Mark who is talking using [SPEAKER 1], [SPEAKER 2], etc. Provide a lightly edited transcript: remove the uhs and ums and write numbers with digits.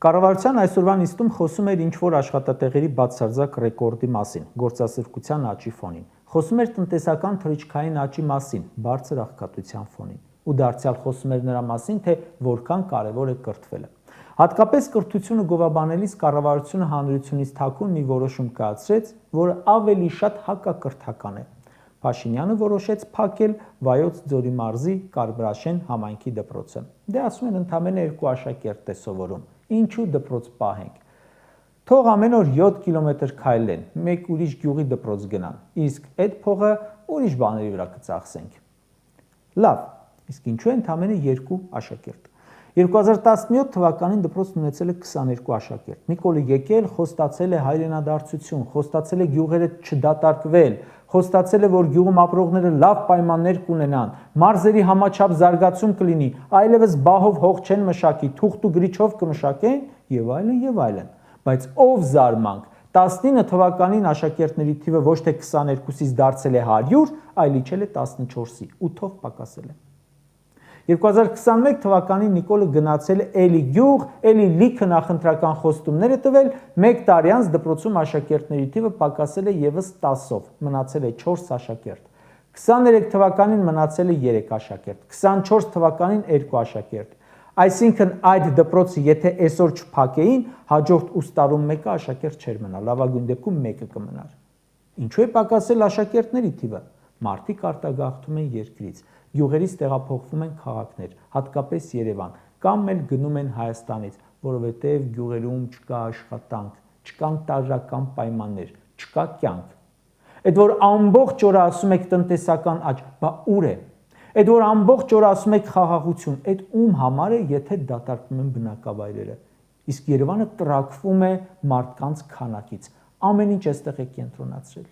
[SPEAKER 1] Կառավարության այսօրվա նիստում խոսում էր ինչ-որ աշխատատեղերի բացարձակ ռեկորդի մասին, գործազրկության աճի ֆոնին։ Խոսում էր տնտեսական թռիչքային աճի մասին, բարձր աղքատության ֆոնին։ Ու դարձյալ խոսում էր նրա մասին, թե որքան կարևոր է կրթվելը։ Հատկապես կրթությունը գովաբանելիս կառավարությունը հանրությունից թաքուն մի որոշում կայացրեց, որը ավելի շատ հակակրթական է։ Փաշինյանը որոշեց փակել Վայոց ձորի մարզի Կարբրաշեն համայնքի դպրոցը։ Դե ասում են ընդամենը 2 աշակերտ է սովորում։ Ինչու դպրոց պահենք։ Թող ամեն օր 7 կիլոմետր քայլեն, մեկ ուրիշ գյուղի դպրոց գնան, իսկ այդ փողը ուրիշ բաների վրա կծախսենք։ Լավ, իսկ ինչու է ընդամենը 2 աշակերտ։ 2017 թվականին դպրոցն ունեցել է 22 աշակերտ։ Նիկոլը եկել, խոստացել է հայրենադարձություն, խոստացել է գյուղերը չդատարկվել, խոստացել է, որ գյուղում ապրողները լավ պայմաններ կունենան, մարզերի համաչափ զարգացում կլինի, այլևս բահով հող չեն մշակի, թուղթ ու գրիչով կմշակեն եւ այլն եւ այլն։ Բայց ով զարմանք, 19 թվականին աշակերտների թիվը ոչ թե 22-ից դարձել է 100, այլ իջել է 14-ի, 8-ով պակասել է։ 2021 թվականին Նիկոլը գնացել է էլի գյուղ, էլի լիքը նախընտրական խոստումներ է տվել, մեկ տարի անց դպրոցում աշակերտների թիվը պակասել է եւս 10-ով, մնացել է 4 աշակերտ։ 23 թվականին մնացել է 3 աշակերտ, 24 թվականին 2 աշակերտ։ Այսինքն այդ դպրոցը եթե այսօր չփակեին, հաջորդ ուստարում մեկը աշակերտ չէր մնա, լավագույն դեպքում մեկը կմնար։ Ինչու է պակասել աշակերտների թիվը։ Մարդիկ արտագաղթում են երկրից, գյուղերից տեղափոխվում են քաղաքներ, հատկապես Երևան, կամ էլ գնում են Հայաստանից, որովհետև գյուղերում չկա աշխատանք, չկան տարրական պայմաններ, չկա կյանք։ Այդ որ ամբողջ օրը ասում եք տնտեսական աճ, բա ուր է։ Այդ որ ամբողջ օրը ասում եք խաղաղություն, այդ ում համար է, եթե դատարկվում են բնակավայրերը։ Իսկ Երևանը տրաքվում է մարդկանց քանակից։ Ամեն ինչ այստեղ է կենտրոնացրել։